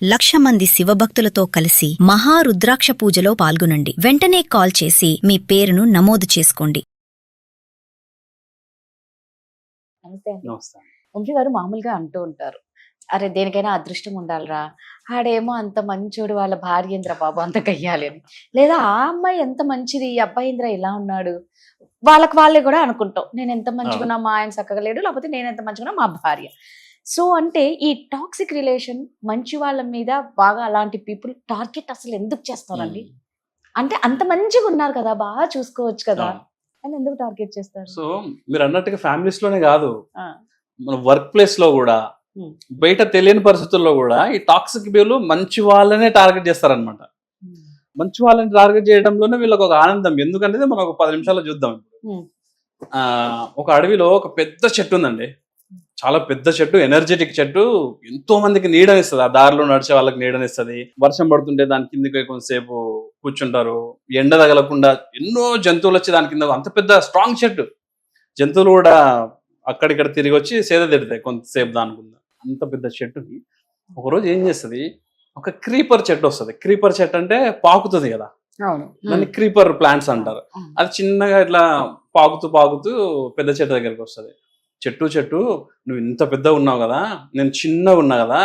1,00,000 మంది శివభక్తులతో కలిసి మహారుద్రాక్ష పూజలో పాల్గొనండి. వెంటనే కాల్ చేసి మీ పేరును నమోదు చేసుకోండి. నమస్తే అండి. నమస్తే. వంశీ గారు మామూలుగా అంటూ ఉంటారు, అరే దేనికైనా అదృష్టం ఉండాలిరా, ఆడేమో అంత మంచోడు, వాళ్ళ భార్య ఏంద్ర బాబు అంత గయ్యాలి అని. లేదా ఆ అమ్మాయి ఎంత మంచిది, ఈ అబ్బాయి ఏంద్ర ఇలా ఉన్నాడు. వాళ్ళే కూడా అనుకుంటాం, నేను ఎంత మంచిగున్నా మా ఆయన చక్కగా లేడు, లేకపోతే నేను ఎంత మంచిగున్నా మా భార్య. సో అంటే ఈ టాక్సిక్ రిలేషన్ మంచి వాళ్ళ మీద బాగా అలాంటి పీపుల్ టార్గెట్ అసలు ఎందుకు చేస్తారండి? అంటే అంత మంచిగా ఉన్నారు కదా, బాగా చూసుకోవచ్చు కదా, అని ఎందుకు టార్గెట్ చేస్తారు? సో మీరు అన్నట్టుగా ఫ్యామిలీస్ లోనే కాదు, ఆ, మన వర్క్ ప్లేస్ లో కూడా, బయట తెలియని పరిస్థితుల్లో కూడా ఈ టాక్సిక్ బిహేవియర్ మంచి వాళ్ళనే టార్గెట్ చేస్తారనమాట. మంచి వాళ్ళని టార్గెట్ చేయడంలోనే వీళ్ళకి ఒక ఆనందం. ఎందుకంటే మనం ఒక 10 నిమిషాల్లో చూద్దాం. ఒక అడవిలో ఒక పెద్ద చెట్టు ఉందండి, చాలా పెద్ద చెట్టు, ఎనర్జెటిక్ చెట్టు, ఎంతో మందికి నీడనిస్తుంది. ఆ దారిలో నడిచే వాళ్ళకి నీడనిస్తుంది. వర్షం పడుతుంటే దాని కిందకి కొంతసేపు కూర్చుంటారు, ఎండ తగలకుండా ఎన్నో జంతువులు వచ్చి దాని కింద. అంత పెద్ద స్ట్రాంగ్ చెట్టు, జంతువులు కూడా అక్కడిక్కడ తిరిగి వచ్చి సేద తిడతాయి కొంతసేపు దానికి. అంత పెద్ద చెట్టుని ఒకరోజు ఏం చేస్తుంది, ఒక క్రీపర్ చెట్టు వస్తుంది. క్రీపర్ చెట్టు అంటే పాకుతుంది కదా, దాన్ని క్రీపర్ ప్లాంట్స్ అంటారు. అది చిన్నగా ఇట్లా పాకుతూ పెద్ద చెట్టు దగ్గరికి వస్తుంది. చెట్టు నువ్వు ఇంత పెద్దగా ఉన్నావు కదా, నేను చిన్నగా ఉన్నా కదా,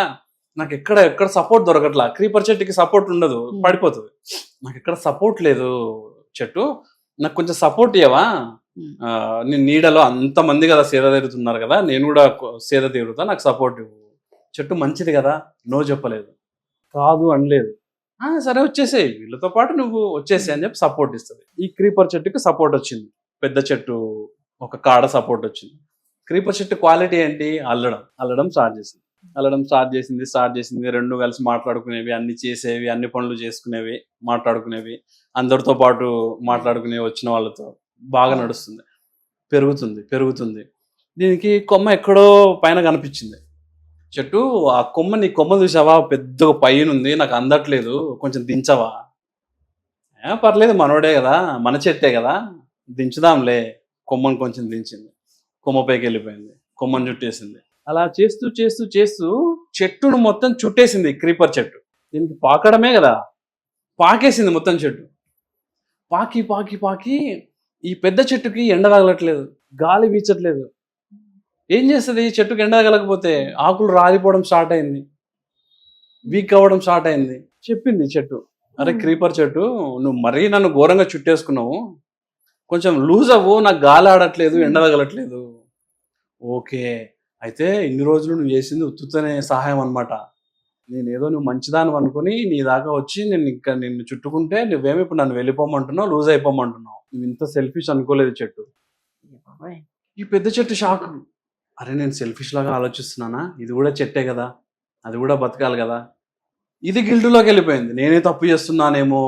నాకు ఎక్కడ సపోర్ట్ దొరకట్లా. క్రీపర్ చెట్టుకి సపోర్ట్ ఉండదు, పడిపోతుంది. నాకు ఎక్కడ సపోర్ట్ లేదు చెట్టు, నాకు కొంచెం సపోర్ట్ ఇవ్వవా? నేను నీడలో అంతమంది కదా సేద తీరుతున్నారు కదా, నేను కూడా సేద తీరుతా, నాకు సపోర్ట్ ఇవ్వు. చెట్టు మంచిది కదా, నో చెప్పలేదు, కాదు అనలేదు. సరే వచ్చేసేయి, వీళ్ళతో పాటు నువ్వు వచ్చేసేయి అని చెప్పి సపోర్ట్ ఇస్తుంది. ఈ క్రీపర్ చెట్టుకి సపోర్ట్ వచ్చింది, పెద్ద చెట్టు ఒక కాడ సపోర్ట్ వచ్చింది. క్రీపర్ చెట్టు క్వాలిటీ ఏంటి? అల్లడం స్టార్ట్ చేసింది. రెండు కలిసి మాట్లాడుకునేవి, అన్ని చేసేవి, అన్ని పనులు చేసుకునేవి, మాట్లాడుకునేవి, అందరితో పాటు మాట్లాడుకునేవి, వచ్చిన వాళ్ళతో బాగా నడుస్తుంది. పెరుగుతుంది. దీనికి కొమ్మ ఎక్కడో పైన కనిపించింది. చెట్టు, ఆ నీ కొమ్మ చూసావా, పెద్దగా పైన ఉంది, నాకు అందట్లేదు, కొంచెం దించవా? పర్లేదు, మనోడే కదా, మన చెట్టే కదా, దించుదాంలే. కొమ్మను కొంచెం దించింది, కొమ్మ పైకి వెళ్ళిపోయింది, కొమ్మను చుట్టేసింది. అలా చేస్తూ చెట్టును మొత్తం చుట్టేసింది క్రీపర్ చెట్టు. దీనికి పాకడమే కదా, పాకేసింది మొత్తం చెట్టు. పాకి ఈ పెద్ద చెట్టుకి ఎండ తగలట్లేదు, గాలి వీచట్లేదు. ఏం చేస్తుంది? చెట్టుకి ఎండ తగలకపోతే ఆకులు రాలిపోవడం స్టార్ట్ అయింది, వీక్ అవ్వడం స్టార్ట్ అయింది. చెప్పింది చెట్టు, అరే క్రీపర్ చెట్టు, నువ్వు మరీ నన్ను ఘోరంగా చుట్టేసుకున్నావు, కొంచెం లూజ్ అవ్వు, నాకు గాలి ఆడట్లేదు, ఎండ తగలట్లేదు. ఓకే, అయితే ఇన్ని రోజులు నువ్వు చేసింది ఉత్తుతనే సహాయం అనమాట. నేనేదో నువ్వు మంచిదాని అనుకుని నీ దాకా వచ్చి నిన్ను చుట్టుకుంటే, నువ్వేమి ఇప్పుడు నన్ను వెళ్ళిపోమంటున్నావు, లూజ్ అయిపోమంటున్నావు. నువ్వు ఇంత సెల్ఫిష్ అనుకోలేదు చెట్టు. ఈ పెద్ద చెట్టు షాక్, అరే నేను సెల్ఫిష్ లాగా ఆలోచిస్తున్నానా, ఇది కూడా చెట్టే కదా, అది కూడా బతకాలి కదా. ఇది గిల్టులోకి వెళ్ళిపోయింది, నేనే తప్పు చేస్తున్నానేమో.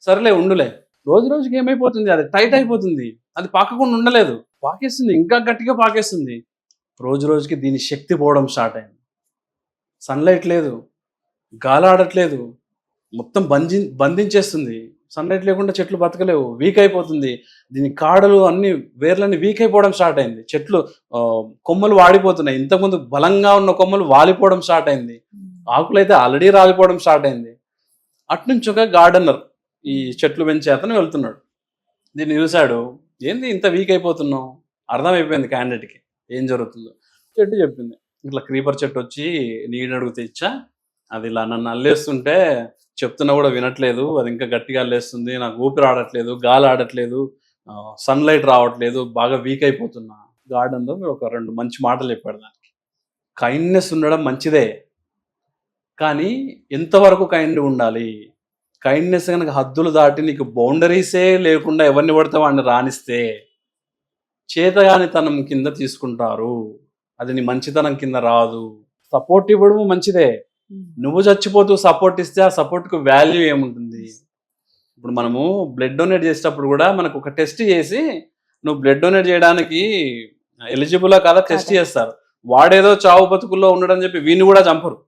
సరేలే ఉండులే. రోజుకి ఏమైపోతుంది, అది టైట్ అయిపోతుంది, అది పాకకుండా ఉండలేదు, పాకేస్తుంది, ఇంకా గట్టిగా పాకేస్తుంది. రోజుకి దీని శక్తి పోవడం స్టార్ట్ అయింది. సన్లైట్ లేదు, గాలి ఆడట్లేదు, మొత్తం బంధించేస్తుంది. సన్లైట్ లేకుండా చెట్లు బతకలేవు, వీక్ అయిపోతుంది. దీని కాడలు అన్ని, వేర్లన్నీ వీక్ అయిపోవడం స్టార్ట్ అయింది. చెట్లు కొమ్మలు వాడిపోతున్నాయి, ఇంతకుముందు బలంగా ఉన్న కొమ్మలు వాలిపోవడం స్టార్ట్ అయింది. ఆకులు అయితే ఆల్రెడీ రాలిపోవడం స్టార్ట్ అయింది. అట్నుంచి ఒక గార్డెనర్, ఈ చెట్లు పెంచే అతను వెళ్తున్నాడు. దీన్ని చూశాడు, ఏంది ఇంత వీక్ అయిపోతున్నావు? అర్థమైపోయింది క్యాండిడేట్కి ఏం జరుగుతుందో. చెట్టు చెప్పింది, ఇట్లా క్రీపర్ చెట్టు వచ్చి నీళ్ళు అడిగితే ఇచ్చా, అది ఇలా నన్ను అల్లేస్తుంటే చెప్తున్నా కూడా వినట్లేదు, అది ఇంకా గట్టిగా అల్లేస్తుంది, నాకు ఊపిరి ఆడట్లేదు, గాలి ఆడట్లేదు, సన్లైట్ రావట్లేదు, బాగా వీక్ అయిపోతున్నా. గార్డెన్లో మీరు ఒక 2 మంచి మాటలు చెప్పాడు దానికి. కైండ్నెస్ ఉండడం మంచిదే, కానీ ఎంతవరకు కైండ్ ఉండాలి? కైండ్నెస్ కనుక హద్దులు దాటి నీకు బౌండరీసే లేకుండా ఎవరిని పడితే వాడిని రాణిస్తే చేతగానితనం కింద తీసుకుంటారు, అది నీ మంచితనం కింద రాదు. సపోర్ట్ ఇవ్వడము మంచిదే, నువ్వు చచ్చిపోతూ సపోర్ట్ ఇస్తే ఆ సపోర్ట్కు వాల్యూ ఏముంటుంది? ఇప్పుడు మనము బ్లడ్ డొనేట్ చేసేటప్పుడు కూడా మనకు ఒక టెస్ట్ చేసి, నువ్వు బ్లడ్ డొనేట్ చేయడానికి ఎలిజిబులా కాదా టెస్ట్ చేస్తారు. వాడేదో చావు బతుకుల్లో ఉండడం చెప్పి వీడిని కూడా చంపరు.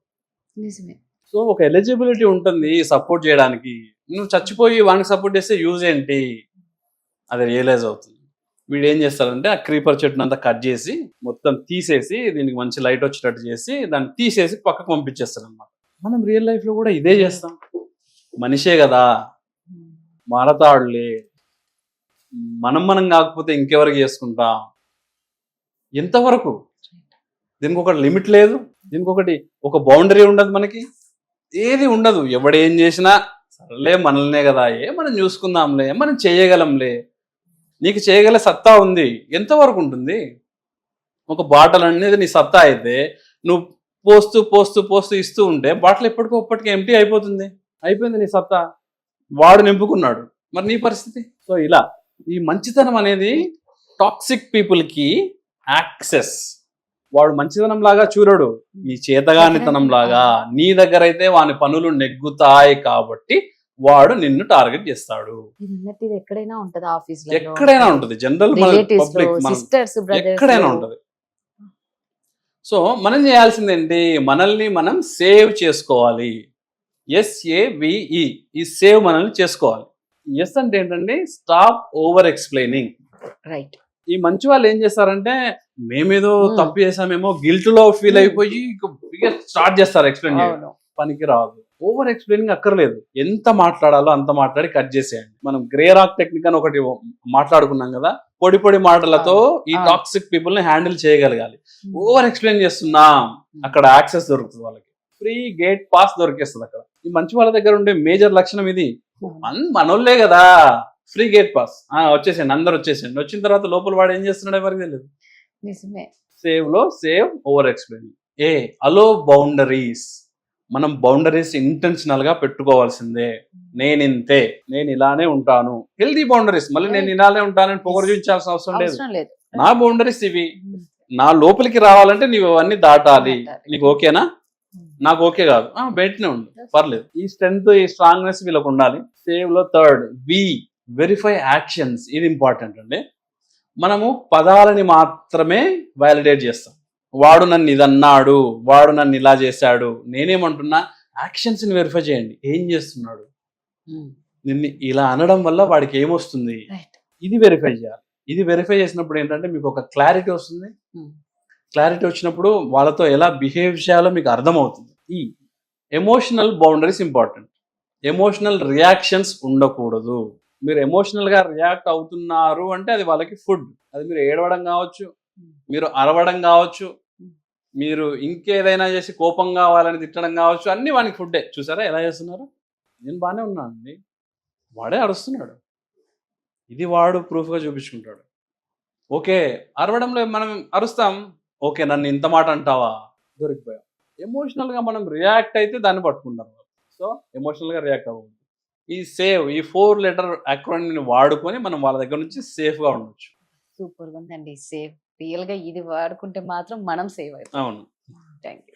సో ఒక ఎలిజిబిలిటీ ఉంటుంది సపోర్ట్ చేయడానికి. నువ్వు చచ్చిపోయి వానికి సపోర్ట్ చేస్తే యూజ్ ఏంటి? అది రియలైజ్ అవుతుంది. వీడు ఏం చేస్తారంటే ఆ క్రీపర్ చెట్టును అంతా కట్ చేసి మొత్తం తీసేసి, దీనికి మంచి లైట్ వచ్చేటట్టు చేసి దాన్ని తీసేసి పక్కకు పంపించేస్తారు అనమాట. మనం రియల్ లైఫ్ లో కూడా ఇదే చేస్తాం. మనిషే కదా, మారతాడులే, మనం కాకపోతే ఇంకెవరికి చేసుకుంటాం. ఎంతవరకు? దీనికి ఒక లిమిట్ లేదు, దీనికి ఒక బౌండరీ ఉండదు, మనకి ఏది ఉండదు. ఎవడేం చేసినా సర్లే మనల్నే కదా, మనం చూసుకుందాంలే, మనం చేయగలంలే. నీకు చేయగల సత్తా ఉంది, ఎంతవరకు ఉంటుంది? ఒక బాటల్ అనేది నీ సత్తా అయితే నువ్వు పోస్తూ పోస్తూ పోస్తూ ఇస్తూ ఉంటే బాటలు ఎప్పటికీ ఎంటీ అయిపోతుంది. అయిపోయింది నీ సత్తా, వాడు నింపుకున్నాడు. మరి నీ పరిస్థితి? సో ఇలా ఈ మంచితనం అనేది టాక్సిక్ పీపుల్కి యాక్సెస్. వాడు మంచితనం లాగా చూడడు, నీ చేతగానితనం లాగా. నీ దగ్గర అయితే వాని పనులు నెగ్గుతాయి కాబట్టి వాడు నిన్ను టార్గెట్ చేస్తాడు. ఇది ఎక్కడైనా ఉంటది, ఆఫీస్ లో ఎక్కడైనా ఉంటది, జనరల్ పబ్లిక్ సిస్టర్స్ ఎక్కడైనా ఉంటది. సో మనం చేయాల్సిందేంటి? మనల్ని మనం సేవ్ చేసుకోవాలి. SAVE, ఈ సేవ్ మనల్ని చేసుకోవాలి. ఎస్ అంటే ఏంటండి? Stop over explaining. రైట్. ఈ మంచి వాళ్ళు ఏం చేస్తారంటే మేమేదో తప్పు చేసామేమో గిల్ట్ లో ఫీల్ అయిపోయి స్టార్ట్ చేస్తారు ఎక్స్ప్లెయిన్ చేయడం. పనికి రాదు. ఓవర్ ఎక్స్ప్లెయినింగ్ అక్కర్లేదు. ఎంత మాట్లాడాలో అంత మాట్లాడి కట్ చేసేయండి. మనం గ్రే రాక్ టెక్నిక్ అని ఒకటి మాట్లాడుకున్నాం కదా, పొడి పొడి మాటలతో ఈ టాక్సిక్ పీపుల్ ని హ్యాండిల్ చేయగలగాలి. ఓవర్ ఎక్స్ప్లెయిన్ చేస్తున్నాం, అక్కడ యాక్సెస్ దొరుకుతుంది, వాళ్ళకి ఫ్రీ గేట్ పాస్ దొరికేస్తుంది. అక్కడ ఈ మంచి వాళ్ళ దగ్గర ఉండే మేజర్ లక్షణం ఇది. మనోళ్ళే కదా, ఫ్రీ గేట్ పాస్, వచ్చేసేయండి, అందరు వచ్చేసేయండి. వచ్చిన తర్వాత లోపల వాడు ఏం చేస్తున్నాడు ఎవరికి తెలియదు. నిజమే. సేవ్ లో సేవ్, ఓవర్ ఎక్స్ప్లెయినింగ్. అలో బౌండరీస్. మనం బౌండరీస్ ఇంటెన్షనల్ గా పెట్టుకోవాల్సిందే. నేనింతే, నేను ఇలానే ఉంటాను, హెల్దీ బౌండరీస్. మళ్ళీ నేను ఇలానే ఉంటానని పొగరు చూపించాల్సిన అవసరం లేదు. నా బౌండరీస్ ఇవి, నా లోపలికి రావాలంటే నీవు అవన్నీ దాటాలి. నీకు ఓకేనా? నాకు ఓకే కాదు, బయటనే ఉండు, పర్లేదు. ఈ స్ట్రెంగ్త్, ఈ స్ట్రాంగ్నెస్ వీళ్ళకు ఉండాలి. సేవ్ లో థర్డ్, వెరిఫై యాక్షన్స్. ఇది ఇంపార్టెంట్ అండి. మనము పదాలని మాత్రమే వ్యాలిడేట్ చేస్తాం. వాడు నన్ను ఇది అన్నాడు, వాడు నన్ను ఇలా చేశాడు. నేనేమంటున్నా, యాక్షన్స్ ని వెరిఫై చేయండి. ఏం చేస్తున్నాడు, నిన్ను ఇలా అనడం వల్ల వాడికి ఏమొస్తుంది, ఇది వెరిఫై చేయాలి. ఇది వెరిఫై చేసినప్పుడు ఏంటంటే మీకు ఒక క్లారిటీ వస్తుంది. క్లారిటీ వచ్చినప్పుడు వాళ్ళతో ఎలా బిహేవ్ చేయాలో మీకు అర్థమవుతుంది. ఈ emotional boundaries important. Emotional reactions ఉండకూడదు. మీరు ఎమోషనల్ గా రియాక్ట్ అవుతున్నారు అంటే అది వాళ్ళకి ఫుడ్. అది మీరు ఏడవడం కావచ్చు, మీరు అరవడం కావచ్చు, మీరు ఇంకేదైనా చేసి కోపం కావాలని తిట్టడం కావచ్చు, అన్ని వానికి ఫుడ్డే. చూసారా ఎలా చేస్తున్నారు? నేను బాగానే ఉన్నాను అండి, వాడే అరుస్తున్నాడు. ఇది వాడు ప్రూఫ్గా చూపించుకుంటాడు. ఓకే, అరవడంలో మనం అరుస్తాం, ఓకే నన్ను ఇంత మాట అంటావా, దొరికిపోయాం. ఎమోషనల్గా మనం రియాక్ట్ అయితే దాన్ని పట్టుకుంటాం. సో ఎమోషనల్గా రియాక్ట్ అవ్వదు. ఈ సేవ్, ఈ 4 లెటర్ అక్రోనిమ్ వాడుకొని మనం వాళ్ళ దగ్గర నుంచి సేఫ్గా ఉండొచ్చు. సూపర్ ఉందండి సేవ్. రియల్ గా ఇది వాడుకుంటే మాత్రం మనం సేవ్ అవుతాం. అవును. Thank you.